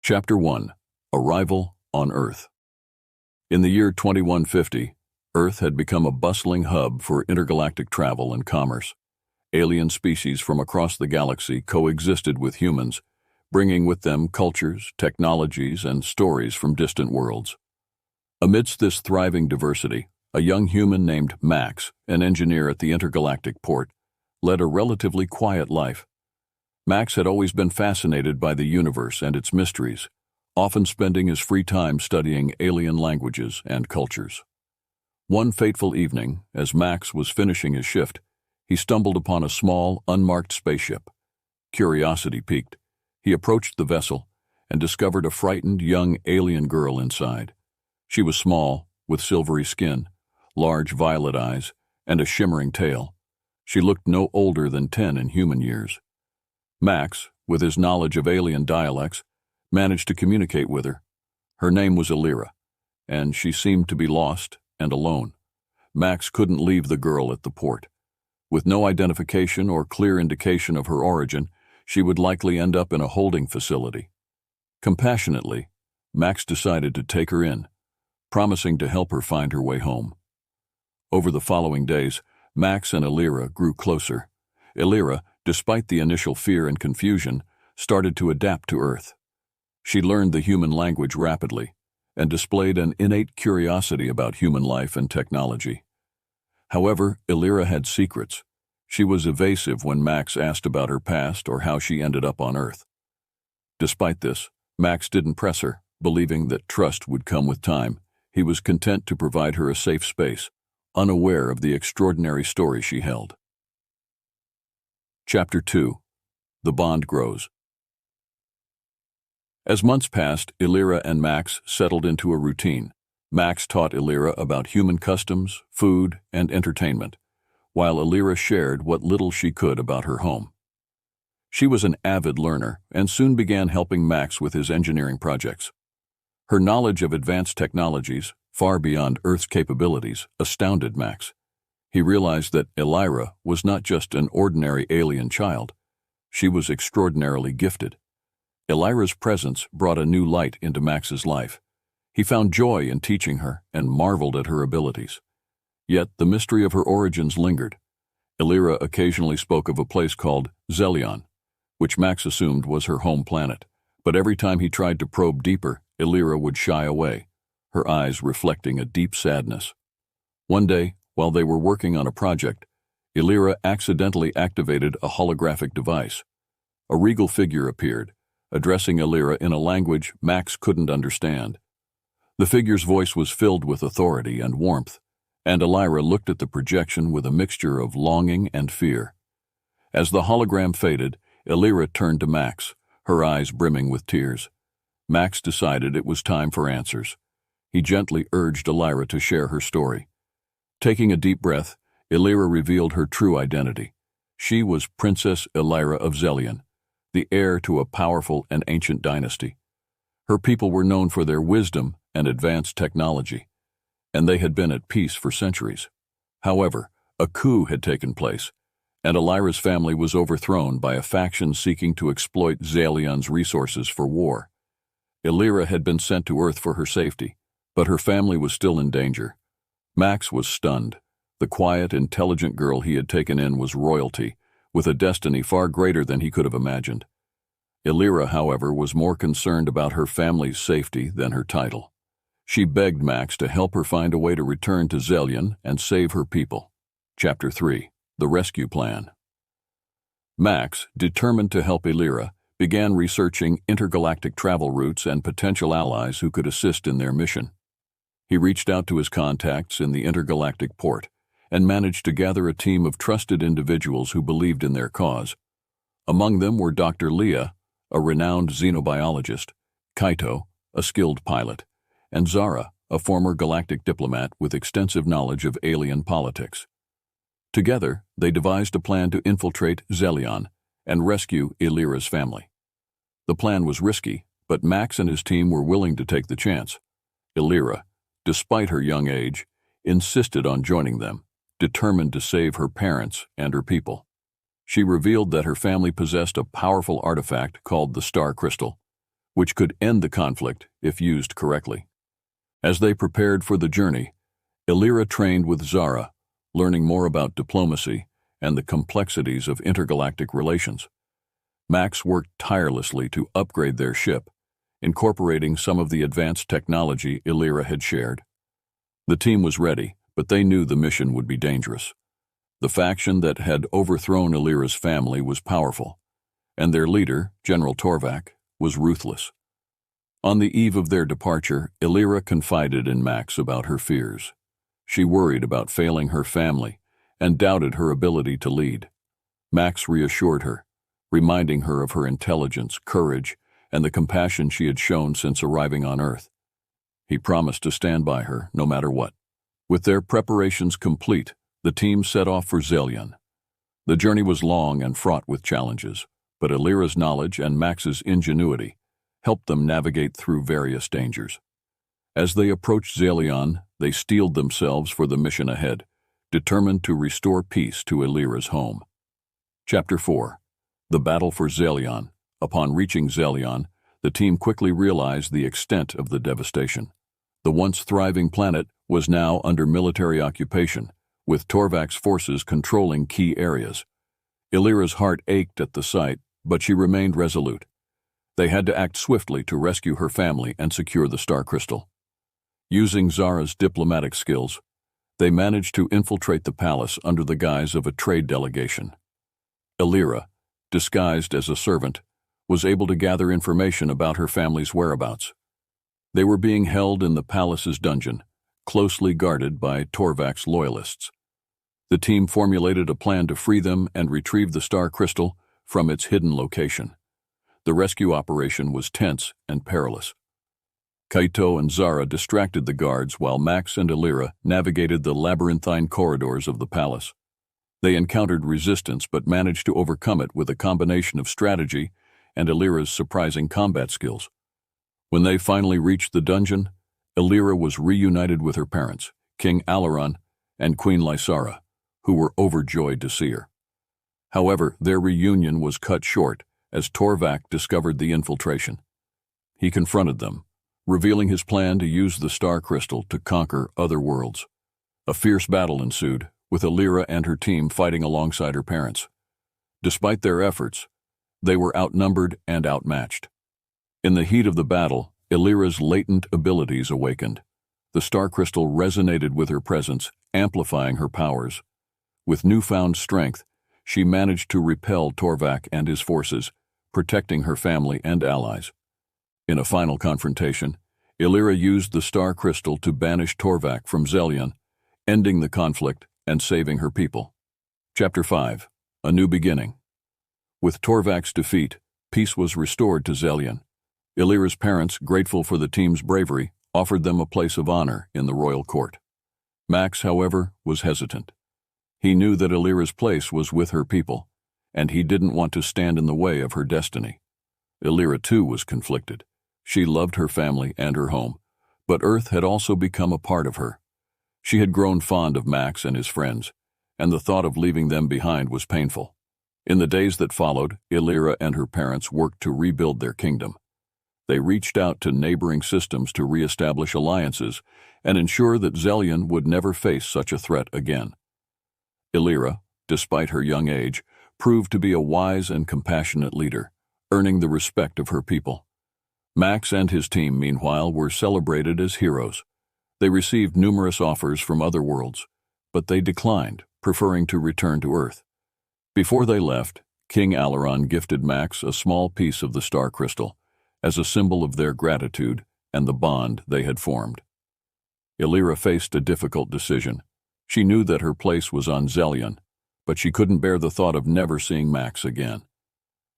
Chapter 1. Arrival on Earth. In the year 2150, Earth had become a bustling hub for intergalactic travel and commerce. Alien species from across the galaxy coexisted with humans, bringing with them cultures, technologies, and stories from distant worlds. Amidst this thriving diversity, a young human named Max, an engineer at the intergalactic port, led a relatively quiet life. Max had always been fascinated by the universe and its mysteries, often spending his free time studying alien languages and cultures. One fateful evening, as Max was finishing his shift, he stumbled upon a small, unmarked spaceship. Curiosity piqued. He approached the vessel and discovered a frightened young alien girl inside. She was small, with silvery skin, large violet eyes, and a shimmering tail. She looked no older than 10 in human years. Max, with his knowledge of alien dialects, managed to communicate with her. Her name was Elira, and she seemed to be lost and alone. Max couldn't leave the girl at the port. With no identification or clear indication of her origin, she would likely end up in a holding facility. Compassionately, Max decided to take her in, promising to help her find her way home. Over the following days, Max and Elira grew closer. Elira, despite the initial fear and confusion, started to adapt to Earth. She learned the human language rapidly and displayed an innate curiosity about human life and technology. However, Elira had secrets. She was evasive when Max asked about her past or how she ended up on Earth. Despite this, Max didn't press her, believing that trust would come with time. He was content to provide her a safe space, unaware of the extraordinary story she held. Chapter 2. The Bond Grows. As months passed, Elira and Max settled into a routine. Max taught Elira about human customs, food, and entertainment, while Elira shared what little she could about her home. She was an avid learner and soon began helping Max with his engineering projects. Her knowledge of advanced technologies, far beyond Earth's capabilities, astounded Max. He realized that Elira was not just an ordinary alien child. She was extraordinarily gifted. Elira's presence brought a new light into Max's life. He found joy in teaching her and marveled at her abilities. Yet the mystery of her origins lingered. Elira occasionally spoke of a place called Zelion, which Max assumed was her home planet. But every time he tried to probe deeper, Elira would shy away, her eyes reflecting a deep sadness. One day, while they were working on a project, Elira accidentally activated a holographic device. A regal figure appeared, addressing Elira in a language Max couldn't understand. The figure's voice was filled with authority and warmth, and Elira looked at the projection with a mixture of longing and fear. As the hologram faded, Elira turned to Max, her eyes brimming with tears. Max decided it was time for answers. He gently urged Elira to share her story. Taking a deep breath, Elira revealed her true identity. She was Princess Elira of Zelion, the heir to a powerful and ancient dynasty. Her people were known for their wisdom and advanced technology, and they had been at peace for centuries. However, a coup had taken place, and Elira's family was overthrown by a faction seeking to exploit Zelion's resources for war. Elira had been sent to Earth for her safety, but her family was still in danger. Max was stunned. The quiet, intelligent girl he had taken in was royalty, with a destiny far greater than he could have imagined. Elira, however, was more concerned about her family's safety than her title. She begged Max to help her find a way to return to Zelion and save her people. Chapter 3. The Rescue Plan. Max, determined to help Elira, began researching intergalactic travel routes and potential allies who could assist in their mission. He reached out to his contacts in the intergalactic port and managed to gather a team of trusted individuals who believed in their cause. Among them were Dr. Leah, a renowned xenobiologist, Kaito, a skilled pilot, and Zara, a former galactic diplomat with extensive knowledge of alien politics. Together, they devised a plan to infiltrate Zelion and rescue Elira's family. The plan was risky, but Max and his team were willing to take the chance. Elira, despite her young age, insisted on joining them, determined to save her parents and her people. She revealed that her family possessed a powerful artifact called the Star Crystal, which could end the conflict if used correctly. As they prepared for the journey, Illyra trained with Zara, learning more about diplomacy and the complexities of intergalactic relations. Max worked tirelessly to upgrade their ship, incorporating some of the advanced technology Illyra had shared. The team was ready, but they knew the mission would be dangerous. The faction that had overthrown Illyra's family was powerful, and their leader, General Torvak, was ruthless. On the eve of their departure, Illyra confided in Max about her fears. She worried about failing her family and doubted her ability to lead. Max reassured her, reminding her of her intelligence, courage, and the compassion she had shown since arriving on Earth. He promised to stand by her, no matter what. With their preparations complete, the team set off for Zelion. The journey was long and fraught with challenges, but Illyra's knowledge and Max's ingenuity helped them navigate through various dangers. As they approached Zelion, they steeled themselves for the mission ahead, determined to restore peace to Illyra's home. Chapter 4. The Battle for Zelion. Upon reaching Zelion, the team quickly realized the extent of the devastation. The once thriving planet was now under military occupation, with Torvak's forces controlling key areas. Illyra's heart ached at the sight, but she remained resolute. They had to act swiftly to rescue her family and secure the star crystal. Using Zara's diplomatic skills, they managed to infiltrate the palace under the guise of a trade delegation. Illyra, disguised as a servant, was able to gather information about her family's whereabouts. They were being held in the palace's dungeon, closely guarded by Torvak's loyalists. The team formulated a plan to free them and retrieve the star crystal from its hidden location. The rescue operation was tense and perilous. Kaito and Zara distracted the guards while Max and Illyra navigated the labyrinthine corridors of the palace. They encountered resistance but managed to overcome it with a combination of strategy and Illyra's surprising combat skills. When they finally reached the dungeon, Illyra was reunited with her parents, King Alaran and Queen Lysara, who were overjoyed to see her. However, their reunion was cut short as Torvak discovered the infiltration. He confronted them, revealing his plan to use the star crystal to conquer other worlds. A fierce battle ensued, with Illyra and her team fighting alongside her parents. Despite their efforts, they were outnumbered and outmatched. In the heat of the battle, Illyra's latent abilities awakened. The star crystal resonated with her presence, amplifying her powers. With newfound strength, she managed to repel Torvak and his forces, protecting her family and allies. In a final confrontation, Illyra used the star crystal to banish Torvak from Zelion, ending the conflict and saving her people. Chapter 5. A New Beginning. With Torvak's defeat, peace was restored to Zelion. Illyra's parents, grateful for the team's bravery, offered them a place of honor in the royal court. Max, however, was hesitant. He knew that Illyra's place was with her people, and he didn't want to stand in the way of her destiny. Illyra, too, was conflicted. She loved her family and her home, but Earth had also become a part of her. She had grown fond of Max and his friends, and the thought of leaving them behind was painful. In the days that followed, Illyra and her parents worked to rebuild their kingdom. They reached out to neighboring systems to reestablish alliances and ensure that Zelion would never face such a threat again. Illyra, despite her young age, proved to be a wise and compassionate leader, earning the respect of her people. Max and his team, meanwhile, were celebrated as heroes. They received numerous offers from other worlds, but they declined, preferring to return to Earth. Before they left, King Alaran gifted Max a small piece of the star crystal as a symbol of their gratitude and the bond they had formed. Illyra faced a difficult decision. She knew that her place was on Zelion, but she couldn't bear the thought of never seeing Max again.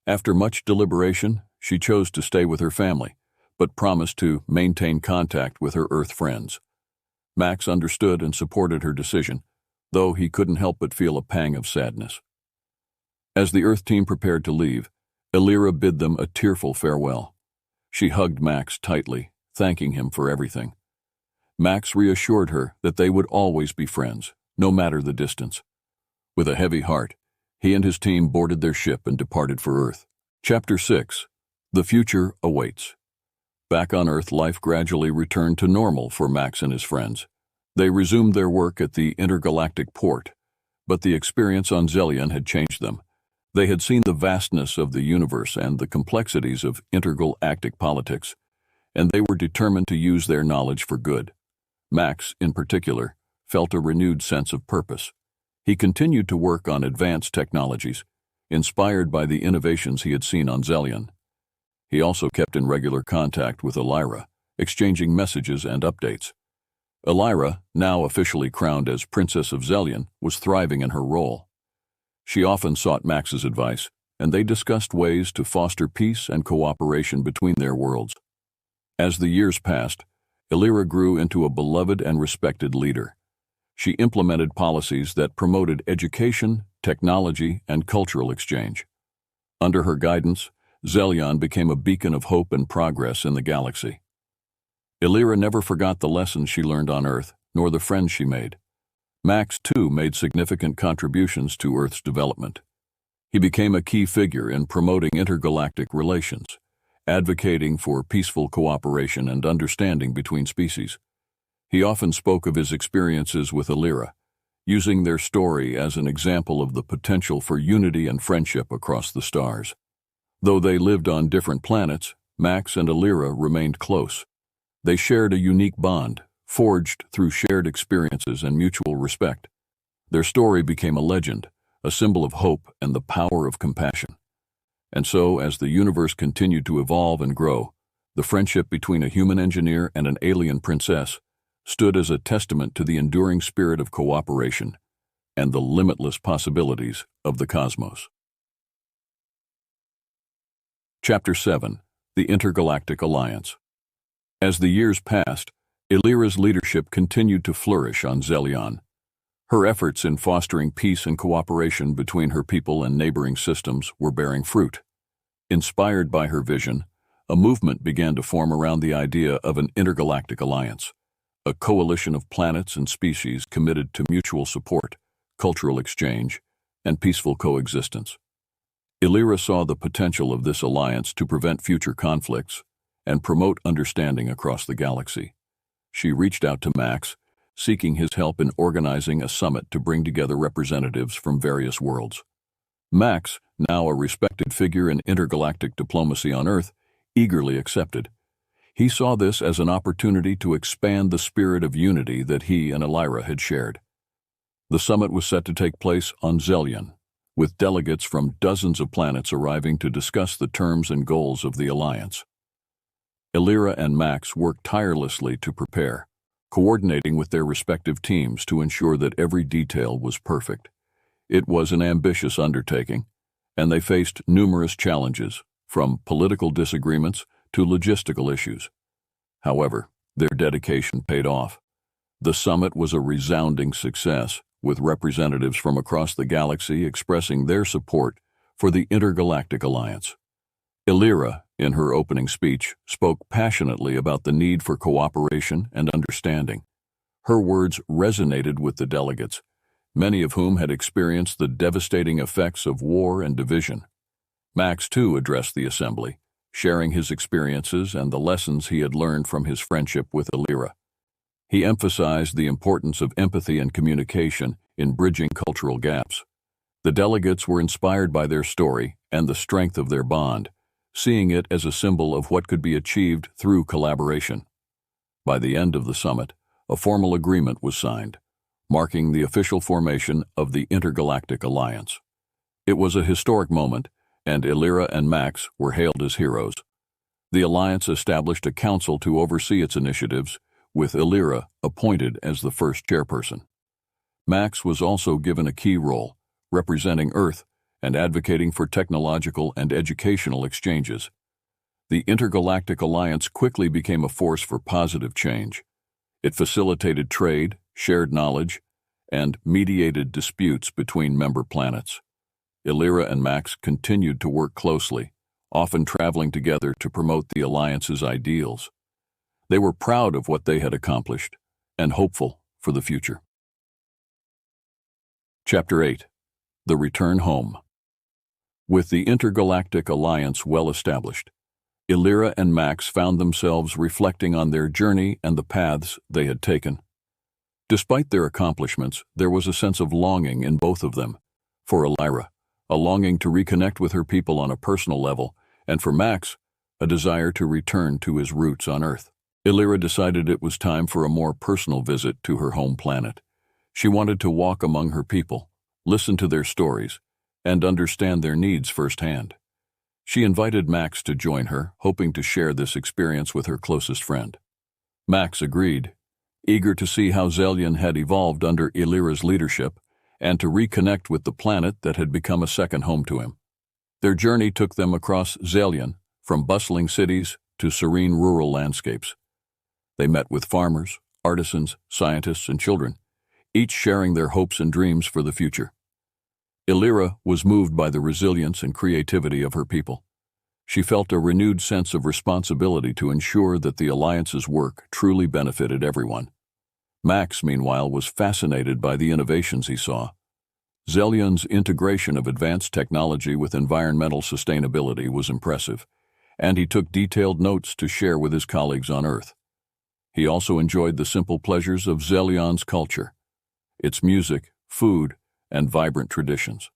After much deliberation, she chose to stay with her family, but promised to maintain contact with her Earth friends. Max understood and supported her decision, though he couldn't help but feel a pang of sadness. As the Earth team prepared to leave, Illyra bid them a tearful farewell. She hugged Max tightly, thanking him for everything. Max reassured her that they would always be friends, no matter the distance. With a heavy heart, he and his team boarded their ship and departed for Earth. Chapter 6. The Future Awaits. Back on Earth, life gradually returned to normal for Max and his friends. They resumed their work at the intergalactic port, but the experience on Zelion had changed them. They had seen the vastness of the universe and the complexities of intergalactic politics, and they were determined to use their knowledge for good. Max, in particular, felt a renewed sense of purpose. He continued to work on advanced technologies, inspired by the innovations he had seen on Zelion. He also kept in regular contact with Elira, exchanging messages and updates. Elira, now officially crowned as Princess of Zelion, was thriving in her role. She often sought Max's advice, and they discussed ways to foster peace and cooperation between their worlds. As the years passed, Elira grew into a beloved and respected leader. She implemented policies that promoted education, technology, and cultural exchange. Under her guidance, Zelion became a beacon of hope and progress in the galaxy. Elira never forgot the lessons she learned on Earth, nor the friends she made. Max, too, made significant contributions to Earth's development. He became a key figure in promoting intergalactic relations, advocating for peaceful cooperation and understanding between species. He often spoke of his experiences with Elira, using their story as an example of the potential for unity and friendship across the stars. Though they lived on different planets, Max and Elira remained close. They shared a unique bond, forged through shared experiences and mutual respect. Their story became a legend, a symbol of hope and the power of compassion. And so, as the universe continued to evolve and grow, the friendship between a human engineer and an alien princess stood as a testament to the enduring spirit of cooperation and the limitless possibilities of the cosmos. Chapter 7: The Intergalactic Alliance. As the years passed, Elira's leadership continued to flourish on Zelion. Her efforts in fostering peace and cooperation between her people and neighboring systems were bearing fruit. Inspired by her vision, a movement began to form around the idea of an intergalactic alliance, a coalition of planets and species committed to mutual support, cultural exchange, and peaceful coexistence. Elira saw the potential of this alliance to prevent future conflicts and promote understanding across the galaxy. She reached out to Max, seeking his help in organizing a summit to bring together representatives from various worlds. Max, now a respected figure in intergalactic diplomacy on Earth, eagerly accepted. He saw this as an opportunity to expand the spirit of unity that he and Elira had shared. The summit was set to take place on Zelion, with delegates from dozens of planets arriving to discuss the terms and goals of the alliance. Elira and Max worked tirelessly to prepare, coordinating with their respective teams to ensure that every detail was perfect. It was an ambitious undertaking, and they faced numerous challenges, from political disagreements to logistical issues. However, their dedication paid off. The summit was a resounding success, with representatives from across the galaxy expressing their support for the Intergalactic Alliance. Elira, in her opening speech, spoke passionately about the need for cooperation and understanding. Her words resonated with the delegates, many of whom had experienced the devastating effects of war and division. Max, too, addressed the assembly, sharing his experiences and the lessons he had learned from his friendship with Elira. He emphasized the importance of empathy and communication in bridging cultural gaps. The delegates were inspired by their story and the strength of their bond, seeing it as a symbol of what could be achieved through collaboration. By the end of the summit, a formal agreement was signed, marking the official formation of the Intergalactic Alliance. It was a historic moment, and Elira and Max were hailed as heroes. The alliance established a council to oversee its initiatives, with Elira appointed as the first chairperson. Max was also given a key role, representing Earth and advocating for technological and educational exchanges. The Intergalactic Alliance quickly became a force for positive change. It facilitated trade, shared knowledge, and mediated disputes between member planets. Elira and Max continued to work closely, often traveling together to promote the Alliance's ideals. They were proud of what they had accomplished and hopeful for the future. Chapter 8: The Return Home. With the Intergalactic Alliance well established, Illyra and Max found themselves reflecting on their journey and the paths they had taken. Despite their accomplishments, there was a sense of longing in both of them. For Illyra, a longing to reconnect with her people on a personal level, and for Max, a desire to return to his roots on Earth. Illyra decided it was time for a more personal visit to her home planet. She wanted to walk among her people, listen to their stories, and understand their needs firsthand. She invited Max to join her, hoping to share this experience with her closest friend. Max agreed, eager to see how Xelion had evolved under Illyra's leadership and to reconnect with the planet that had become a second home to him. Their journey took them across Xelion, from bustling cities to serene rural landscapes. They met with farmers, artisans, scientists, and children, each sharing their hopes and dreams for the future. Illyra was moved by the resilience and creativity of her people. She felt a renewed sense of responsibility to ensure that the Alliance's work truly benefited everyone. Max, meanwhile, was fascinated by the innovations he saw. Xelion's integration of advanced technology with environmental sustainability was impressive, and he took detailed notes to share with his colleagues on Earth. He also enjoyed the simple pleasures of Xelion's culture, its music, food, and vibrant traditions.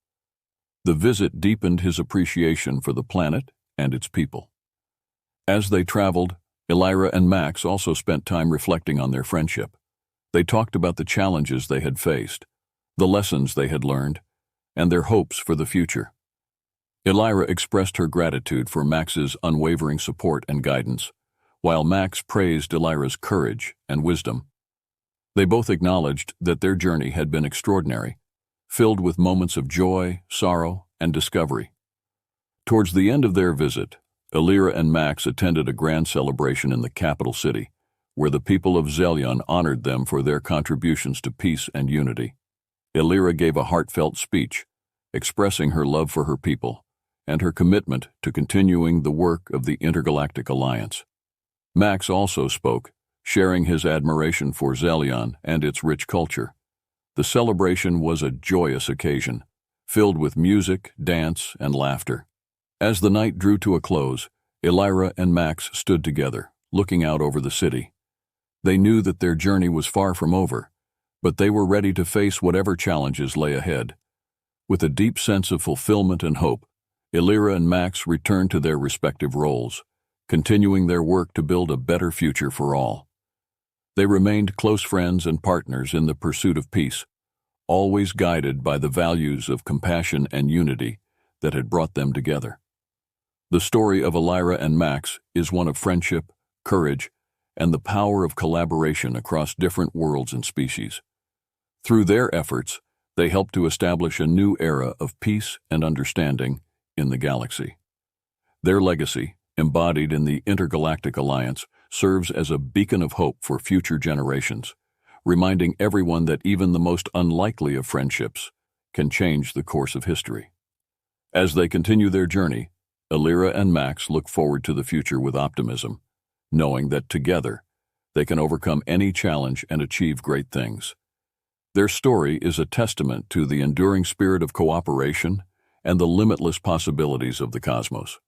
The visit deepened his appreciation for the planet and its people. As they traveled, Illyra and Max also spent time reflecting on their friendship. They talked about the challenges they had faced, the lessons they had learned, and their hopes for the future. Illyra expressed her gratitude for Max's unwavering support and guidance, while Max praised Illyra's courage and wisdom. They both acknowledged that their journey had been extraordinary, filled with moments of joy, sorrow, and discovery. Towards the end of their visit, Illyra and Max attended a grand celebration in the capital city, where the people of Xelion honored them for their contributions to peace and unity. Illyra gave a heartfelt speech, expressing her love for her people and her commitment to continuing the work of the Intergalactic Alliance. Max also spoke, sharing his admiration for Xelion and its rich culture. The celebration was a joyous occasion, filled with music, dance, and laughter. As the night drew to a close, Illyra and Max stood together, looking out over the city. They knew that their journey was far from over, but they were ready to face whatever challenges lay ahead. With a deep sense of fulfillment and hope, Illyra and Max returned to their respective roles, continuing their work to build a better future for all. They remained close friends and partners in the pursuit of peace, always guided by the values of compassion and unity that had brought them together. The story of Illyra and Max is one of friendship, courage, and the power of collaboration across different worlds and species. Through their efforts, they helped to establish a new era of peace and understanding in the galaxy. Their legacy, embodied in the Intergalactic Alliance, serves as a beacon of hope for future generations, reminding everyone that even the most unlikely of friendships can change the course of history. As they continue their journey, Illyra and Max look forward to the future with optimism, knowing that together they can overcome any challenge and achieve great things. Their story is a testament to the enduring spirit of cooperation and the limitless possibilities of the cosmos.